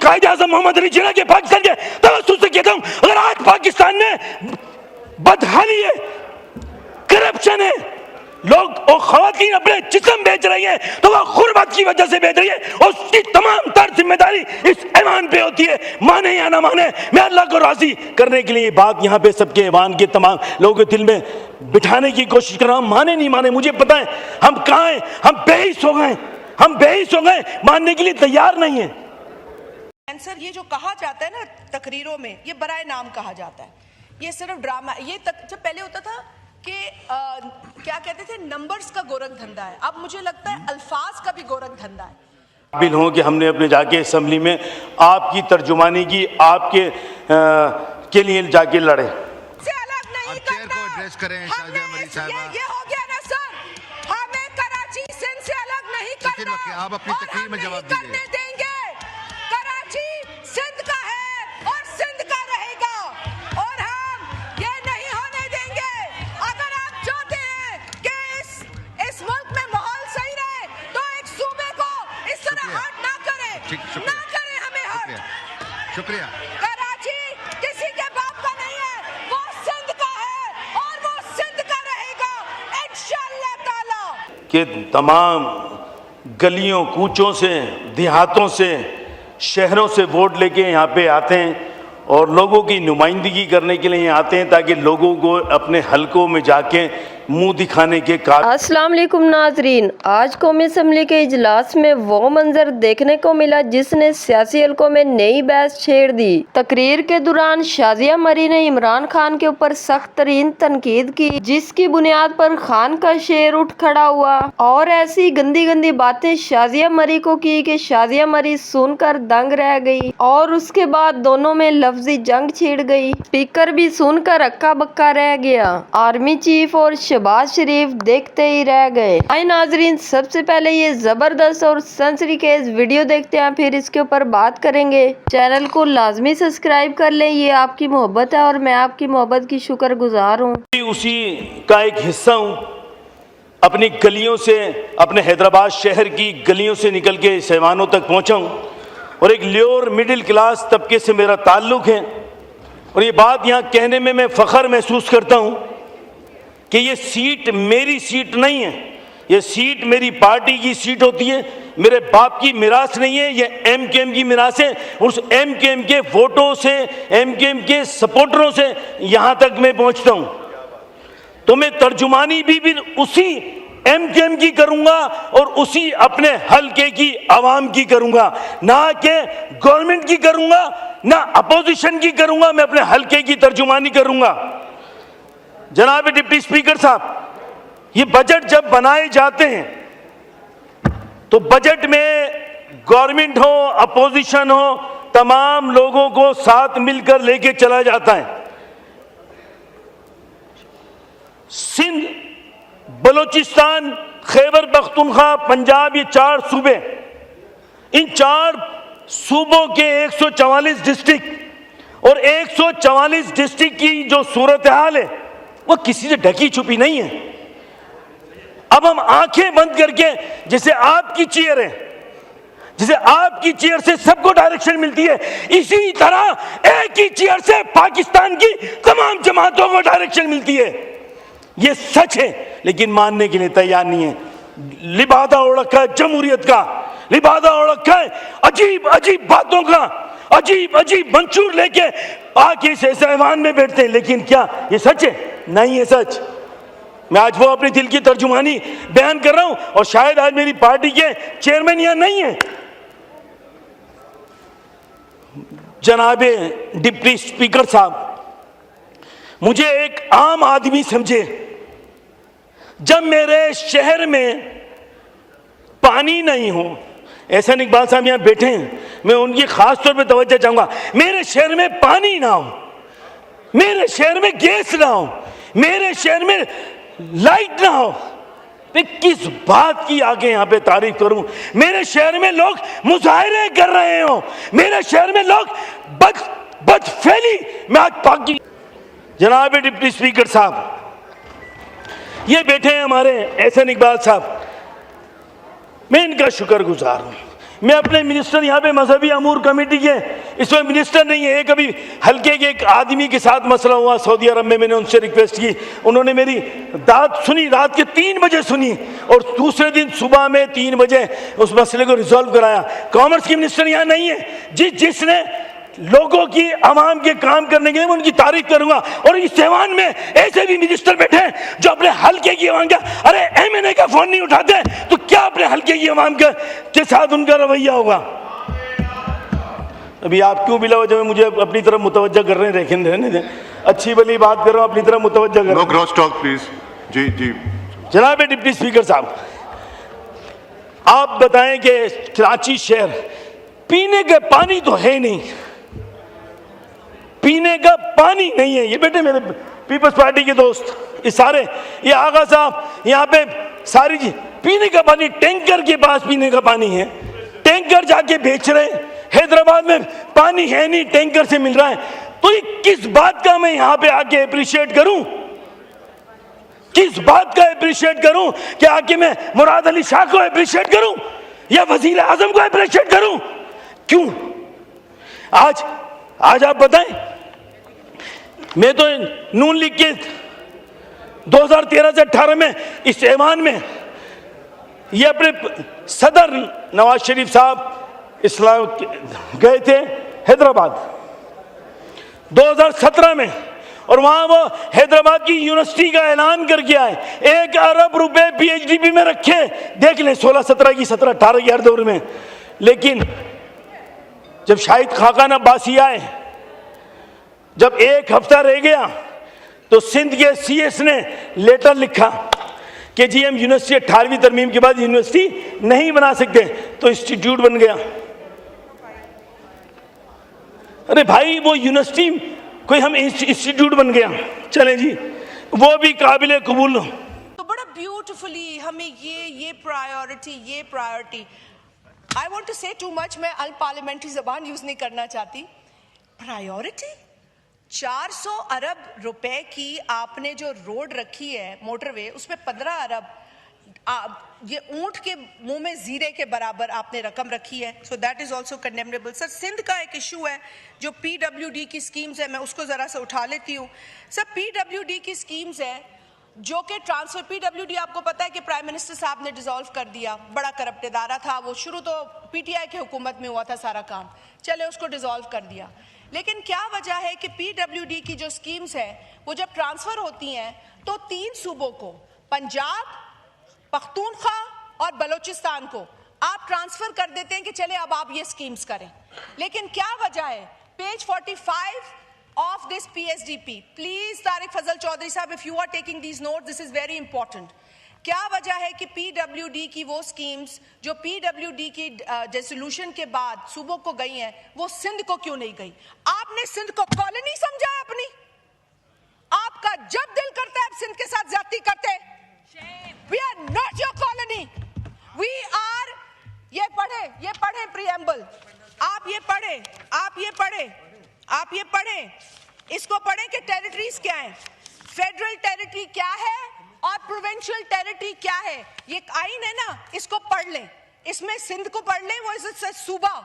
قائد اعظم محمد علی جناح کے پاکستان کے توسط سے کہتا ہوں، اگر آج پاکستان میں بدحالی ہے، کرپشن ہے، لوگ اور خواتین اپنے جسم بیچ رہی ہیں تو وہ غربت کی وجہ سے بیچ رہی ہے، اور اس کی تمام تر ذمہ داری اس ایوان پہ ہوتی ہے، مانے یا نہ مانے۔ میں اللہ کو راضی کرنے کے لیے یہ بات یہاں پہ سب کے ایوان کے تمام لوگوں کے دل میں بٹھانے کی کوشش کر رہا ہوں۔ مانے نہیں مانے مجھے پتہ ہے، ہم کہاں ہیں، ہم بے حس ہو گئے، ہم بے حس ہو گئے، ماننے کے لیے تیار نہیں ہیں۔ سر یہ جو کہا جاتا ہے نا تقریروں میں، یہ برائے نام کہا جاتا ہے، یہ صرف ڈرامہ۔ یہ جب پہلے ہوتا تھا کہ کیا کہتے تھے، نمبرز کا گورکھ دھندا ہے، اب مجھے لگتا ہے الفاظ کا بھی گورکھ دھندا ہے۔ قابل ہوں کہ ہم نے اپنے جا کے اسمبلی میں آپ کی ترجمانی کی، آپ کے لیے جا کے لڑے۔ سے الگ نہیں کرنا، یہ ہو گیا نا سر، ہمیں کراچی سندھ سے الگ نہیں کرنا، آپ اپنی تقریر میں جواب کرنے دیں گے۔ کراچی سندھ کا ہے اور سندھ کا رہے گا، اور ہم یہ نہیں ہونے دیں گے۔ اگر آپ چاہتے ہیں کہ اس ملک میں ماحول صحیح رہے تو ایک صوبے کو اس طرح ہرٹ نہ کریں، نہ کریں ہمیں ہرٹ۔ شکریہ۔ کراچی کسی کے باپ کا نہیں ہے، وہ سندھ کا ہے اور وہ سندھ کا رہے گا انشاءاللہ تعالی۔ کہ تمام گلیوں کوچوں سے، دیہاتوں سے، شہروں سے ووٹ لے کے یہاں پہ آتے ہیں اور لوگوں کی نمائندگی کرنے کے لیے یہاں آتے ہیں تاکہ لوگوں کو اپنے حلقوں میں جا کے منہ دکھانے کے السلام علیکم ناظرین، آج قومی اسمبلی کے اجلاس میں وہ منظر دیکھنے کو ملا جس نے سیاسی حلقوں میں نئی بحث چھیڑ دی۔ تقریر کے دوران شازیہ مری نے عمران خان کے اوپر سخت ترین تنقید کی، جس کی بنیاد پر خان کا شیر اٹھ کھڑا ہوا اور ایسی گندی گندی باتیں شازیہ مری کو کی کہ شازیہ مری سن کر دنگ رہ گئی اور اس کے بعد دونوں میں لفظی جنگ چھڑ گئی۔ اسپیکر بھی سن کر اکا بکا رہ گیا، آرمی چیف اور شہباز شریف دیکھتے ہی رہ گئے۔ آئے ناظرین، سب سے پہلے یہ زبردست اور سنسری خیز ویڈیو دیکھتے ہیں، پھر اس کے اوپر بات کریں گے۔ چینل کو لازمی سبسکرائب کر لیں، یہ آپ کی محبت ہے اور میں آپ کی محبت کی شکر گزار ہوں۔ اسی کا ایک حصہ ہوں، اپنی گلیوں سے، اپنے حیدرآباد شہر کی گلیوں سے نکل کے سیوانوں تک پہنچا ہوں اور ایک لوور مڈل کلاس طبقے سے میرا تعلق ہے، اور یہ بات یہاں کہنے میں فخر محسوس کرتا ہوں کہ یہ سیٹ میری سیٹ نہیں ہے، یہ سیٹ میری پارٹی کی سیٹ ہوتی ہے، میرے باپ کی میراث نہیں ہے، یہ ایم کے ایم کی میراث ہے، اور اس ایم کے ایم کے ووٹوں سے، ایم کے ایم کے سپورٹروں سے یہاں تک میں پہنچتا ہوں۔ تو میں ترجمانی بھی اسی ایم کے ایم کی کروں گا اور اسی اپنے حلقے کی عوام کی کروں گا، نہ کہ گورنمنٹ کی کروں گا، نہ اپوزیشن کی کروں گا، میں اپنے حلقے کی ترجمانی کروں گا۔ جناب ڈپٹی اسپیکر صاحب، یہ بجٹ جب بنائے جاتے ہیں تو بجٹ میں گورنمنٹ ہو، اپوزیشن ہو، تمام لوگوں کو ساتھ مل کر لے کے چلا جاتا ہے۔ سندھ، بلوچستان، خیبر پختونخوا، پنجاب، یہ 4 صوبے، ان 4 صوبوں کے 144 ڈسٹرکٹ اور 144 ڈسٹرکٹ کی جو صورتحال ہے وہ کسی سے ڈھکی چھپی نہیں ہے۔ اب ہم آنکھیں بند کر کے، جیسے آپ کی چیئر ہے، جیسے آپ کی چیئر سے سب کو ڈائریکشن ملتی ہے، اسی طرح ایک ہی چیئر سے پاکستان کی تمام جماعتوں کو ڈائریکشن ملتی ہے۔ یہ سچ ہے، لیکن ماننے کے لیے تیار نہیں ہے۔ لبادہ اڑ رکھا ہے جمہوریت کا، لبادہ اڑ رکھا ہے عجیب عجیب باتوں کا، عجیب عجیب منشور لے کے آ کے اس ایوان میں بیٹھتے ہیں، لیکن کیا یہ سچ ہے؟ نہیں ہے سچ۔ میں آج وہ اپنے دل کی ترجمانی بیان کر رہا ہوں، اور شاید آج میری پارٹی کے چیئرمین یہاں نہیں ہیں۔ جناب ڈپٹی اسپیکر صاحب، مجھے ایک عام آدمی سمجھے، جب میرے شہر میں پانی نہیں ہو، احسان اقبال صاحب یہاں بیٹھے ہیں، میں ان کی خاص طور پہ توجہ چاہوں گا، میرے شہر میں پانی نہ ہو، میرے شہر میں گیس نہ ہو، میرے شہر میں لائٹ نہ ہو، میں کس بات کی آگے یہاں پہ تعریف کروں؟ میرے شہر میں لوگ مظاہرے کر رہے ہوں، میرے شہر میں لوگ بد فعلی میں آج پاکی۔ جناب ڈپٹی اسپیکر صاحب، یہ بیٹھے ہیں ہمارے احسان اقبال صاحب، میں ان کا شکر گزار ہوں، میں اپنے منسٹر یہاں پہ مذہبی امور کمیٹی کے اس میں منسٹر نہیں ہے، ایک ابھی ہلکے کے ایک آدمی کے ساتھ مسئلہ ہوا سعودی عرب میں نے ان سے ریکویسٹ کی، انہوں نے میری بات سنی، رات کے 3 بجے سنی اور دوسرے دن صبح میں 3 بجے اس مسئلے کو ریزالو کرایا۔ کامرس کی منسٹر یہاں نہیں ہے، جس نے لوگوں کی عوام کے کام کرنے کے لیے میں ان کی تعریف کروں گا، اور اس ایوان میں ایسے بھی منسٹر بیٹھے ہیں جو اپنے حلقے کی عوام کا ارے ایم این اے کا فون نہیں اٹھاتے تو کیا اپنے حلقے کی عوام کے ساتھ ان کا رویہ ہوگا؟ ابھی آپ کیوں بلا وجہ میں مجھے اپنی طرف متوجہ کر رہے ہیں؟ رہنے دیں، اچھی بلی بات کر رہا ہوں، اپنی طرف متوجہ کر رہا ہوں۔ نو کراس ٹاک پلیز۔ جی جی جناب ڈپٹی اسپیکر صاحب، آپ بتائیں کہ کراچی شہر پینے کا پانی تو ہے نہیں، پینے کا پانی نہیں ہے۔ یہ بیٹے میرے پیپلز پارٹی کے دوست، یہ سارے، یہ آغا صاحب یہاں پہ ساری چیز، پینے کا پانی ٹینکر کے پاس پینے کا پانی ہے، ٹینکر جا کے بیچ رہے ہیں۔ حیدرآباد میں پانی ہے نہیں، ٹینکر سے مل رہا ہے، تو یہ کس بات کا میں یہاں پہ آ کے اپریشیٹ کروں؟ کس بات کا اپریشیٹ کروں کہ آ کے میں مراد علی شاہ کو اپریشیٹ کروں یا وزیر اعظم کو اپریشیٹ کروں؟ کیوں؟ آج آپ بتائیں، میں تو نون لیگ کے 2013 سے 18 میں اس ایوان میں یہ اپنے صدر نواز شریف صاحب اسلام گئے تھے حیدرآباد 2017 میں، اور وہاں وہ حیدرآباد کی یونیورسٹی کا اعلان کر کے آئے، 1 ارب روپے پی ایچ ڈی پی میں رکھے، دیکھ لیں 16-17 کی 17-18 کی ہر دور میں۔ لیکن جب شاہد خاقان عباسی آئے، جب 1 ہفتہ رہ گیا تو سندھ کے سی ایس نے لیٹر لکھا کہ جی ہم یونیورسٹی 18ویں ترمیم کے بعد یونیورسٹی نہیں بنا سکتے، تو انسٹیٹیوٹ بن گیا۔ ارے بھائی وہ یونیورسٹی کوئی ہم انسٹیٹیوٹ بن گیا، چلیں جی وہ بھی قابل قبول۔ تو بڑا بیوٹیفلی ہمیں یہ priority I want to say too much، میں پارلیمنٹری زبان یوز نہیں کرنا چاہتی۔ پرائیورٹی 400 ارب روپے کی آپ نے جو روڈ رکھی ہے موٹر وے، اس میں 15 ارب یہ اونٹ کے منہ میں زیرے کے برابر آپ نے رقم رکھی ہے، so that is also condemnable. Sir Sindh کا ایک ایشو ہے جو پی ڈبلیو ڈی کی سکیمز ہے، میں اس کو ذرا سے اٹھا لیتی ہوں۔ سر پی ڈبلیو ڈی کی سکیمز ہے جو کہ ٹرانسفر، پی ڈبلیو ڈی آپ کو پتا ہے کہ پرائم منسٹر صاحب نے ڈیزالو کر دیا، بڑا کرپٹ ادارہ تھا وہ، شروع تو پی ٹی آئی کی حکومت میں ہوا تھا سارا کام، چلے اس کو ڈیزالو کر دیا۔ لیکن کیا وجہ ہے کہ پی ڈبلیو ڈی کی جو سکیمز ہیں وہ جب ٹرانسفر ہوتی ہیں تو 3 صوبوں کو، پنجاب، پختونخوا اور بلوچستان کو آپ ٹرانسفر کر دیتے ہیں کہ چلے اب آپ یہ سکیمز کریں۔ لیکن کیا وجہ ہے؟ Page 45 of this PSDP. Please Tariq Fazal Chaudhary صاحب if you are taking these notes, this is very important. کیا وجہ ہے کہ پی ڈبلیو ڈی کی وہ سکیمز جو پی ڈبلیو ڈی کی ڈیسولوشن کے بعد صوبوں کو گئی ہیں وہ سندھ کو کیوں نہیں گئی؟ آپ نے سندھ کو کالونی سمجھا ہے اپنی؟ آپ کا جب دل کرتا ہے آپ سندھ کے ساتھ زیادتی کرتے۔ We are not your colony. We are، یہ پڑھیں پریمبل، آپ یہ پڑھیں، اس کو پڑھیں کہ ٹیریٹریز کیا ہیں، فیڈرل ٹیریٹری کیا ہے اور پروونشل ٹیریٹری کیا ہے۔ یہ آئین ہے نا، اس کو پڑھ لیں، اس میں سندھ کو پڑھ لیں، وہ از اے صوبہ،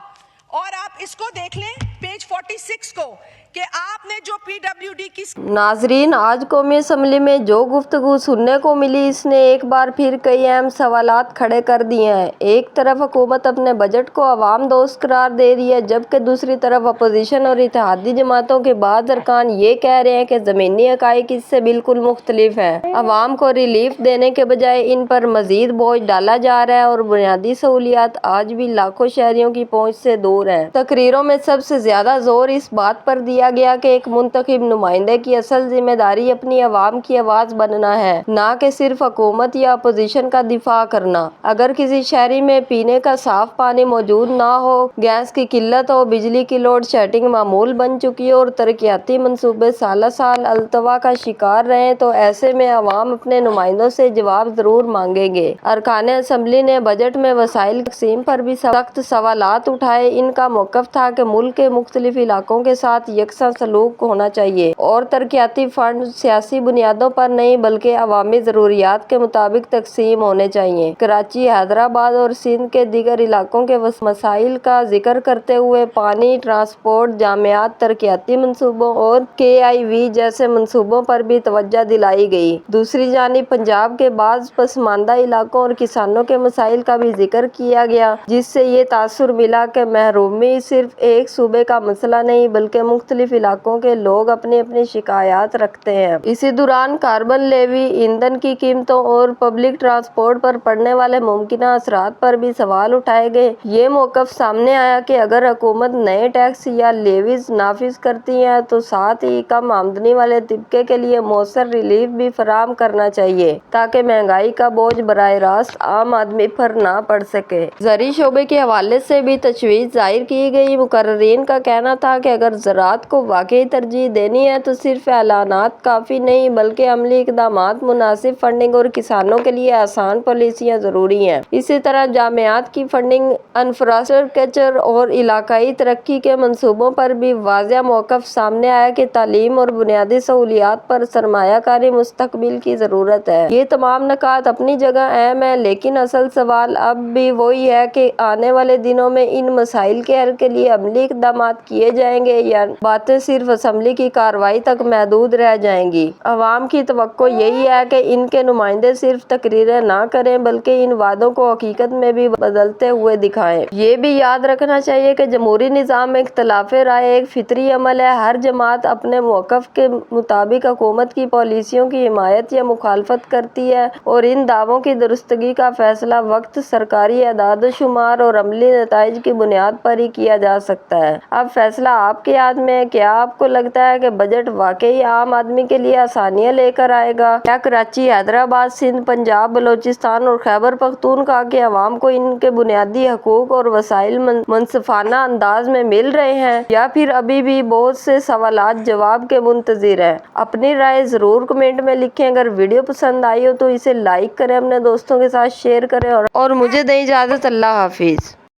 اور آپ اس کو دیکھ لیں پیج 46 کو کہ آپ نے جو پی ڈبلیو ڈی کی۔ ناظرین، آج قومی اسمبلی میں جو گفتگو سننے کو ملی اس نے ایک بار پھر کئی اہم سوالات کھڑے کر دیے ہیں۔ ایک طرف حکومت اپنے بجٹ کو عوام دوست قرار دے رہی ہے، جبکہ دوسری طرف اپوزیشن اور اتحادی جماعتوں کے بعض ارکان یہ کہہ رہے ہیں کہ زمینی حقائق اس سے بالکل مختلف ہیں، عوام کو ریلیف دینے کے بجائے ان پر مزید بوجھ ڈالا جا رہا ہے اور بنیادی سہولیات آج بھی لاکھوں شہریوں کی پہنچ سے دور ہیں۔ تقریروں میں سب سے زیادہ زور اس بات پر دیا گیا کہ ایک منتخب نمائندے کی اصل ذمہ داری اپنی عوام کی آواز بننا ہے، نہ کہ صرف حکومت یا اپوزیشن کا دفاع کرنا۔ اگر کسی شہری میں پینے کا صاف پانی موجود نہ ہو، گیس کی قلت ہو، بجلی کی لوڈ شیڈنگ معمول بن چکی ہو اور ترقیاتی منصوبے سالہ سال التوا کا شکار رہیں تو ایسے میں عوام اپنے نمائندوں سے جواب ضرور مانگیں گے۔ ارکان اسمبلی نے بجٹ میں وسائل تقسیم پر بھی سخت سوالات اٹھائے۔ ان کا موقف تھا کہ ملک کے مختلف علاقوں کے ساتھ یکساں یکساں سلوک ہونا چاہیے اور ترقیاتی فنڈ سیاسی بنیادوں پر نہیں بلکہ عوامی ضروریات کے مطابق تقسیم ہونے چاہیے۔ کراچی، حیدرآباد اور سندھ کے دیگر علاقوں کے مسائل کا ذکر کرتے ہوئے پانی، ٹرانسپورٹ، جامعات، ترقیاتی منصوبوں اور KIV جیسے منصوبوں پر بھی توجہ دلائی گئی۔ دوسری جانب پنجاب کے بعض پسماندہ علاقوں اور کسانوں کے مسائل کا بھی ذکر کیا گیا، جس سے یہ تاثر ملا کہ محرومی صرف ایک صوبے کا مسئلہ نہیں بلکہ مختلف علاقوں کے لوگ اپنی اپنی شکایات رکھتے ہیں۔ اسی دوران کاربن لیوی، ایندھن کی قیمتوں اور پبلک ٹرانسپورٹ پر پڑنے والے ممکنہ اثرات پر بھی سوال اٹھائے گئے۔ یہ موقف سامنے آیا کہ اگر حکومت نئے ٹیکس یا لیویز نافذ کرتی ہے تو ساتھ ہی کم آمدنی والے طبقے کے لیے مؤثر ریلیف بھی فراہم کرنا چاہیے تاکہ مہنگائی کا بوجھ براہ راست عام آدمی پر نہ پڑ سکے۔ زرعی شعبے کے حوالے سے بھی تشویش ظاہر کی گئی۔ مقررین کا کہنا تھا کہ اگر زراعت کو واقعی ترجیح دینی ہے تو صرف اعلانات کافی نہیں بلکہ عملی اقدامات، مناسب فنڈنگ اور کسانوں کے لیے آسان پالیسیاں ضروری ہیں۔ اسی طرح جامعات کی فنڈنگ، انفراسٹرکچر اور علاقائی ترقی کے منصوبوں پر بھی واضح موقف سامنے آیا کہ تعلیم اور بنیادی سہولیات پر سرمایہ کاری مستقبل کی ضرورت ہے۔ یہ تمام نکات اپنی جگہ اہم ہیں لیکن اصل سوال اب بھی وہی ہے کہ آنے والے دنوں میں ان مسائل کے حل کے لیے عملی اقدامات کیے جائیں گے یا باتیں صرف اسمبلی کی کارروائی تک محدود رہ جائیں گی۔ عوام کی توقع یہی ہے کہ ان کے نمائندے صرف تقریریں نہ کریں بلکہ ان وعدوں کو حقیقت میں بھی بدلتے ہوئے دکھائیں۔ یہ بھی یاد رکھنا چاہیے کہ جمہوری نظام میں اختلاف رائے ایک فطری عمل ہے۔ ہر جماعت اپنے موقف کے مطابق حکومت کی پالیسیوں کی حمایت یا مخالفت کرتی ہے اور ان دعووں کی درستگی کا فیصلہ وقت سرکاری اعداد و شمار اور عملی نتائج کی بنیاد پر ہی کیا جا سکتا ہے۔ اب فیصلہ آپ کے ہاتھ میں ہے۔ کیا آپ کو لگتا ہے کہ بجٹ واقعی عام آدمی کے لیے آسانیاں لے کر آئے گا؟ کیا کراچی، حیدرآباد، سندھ، پنجاب، بلوچستان اور خیبر پختونخوا کے عوام کو ان کے بنیادی حقوق اور وسائل منصفانہ انداز میں مل رہے ہیں یا پھر ابھی بھی بہت سے سوالات جواب کے منتظر ہیں؟ اپنی رائے ضرور کمنٹ میں لکھیں۔ اگر ویڈیو پسند آئی ہو تو اسے لائک کریں، اپنے دوستوں کے ساتھ شیئر کریں اور مجھے دیں اجازت۔ اللہ حافظ۔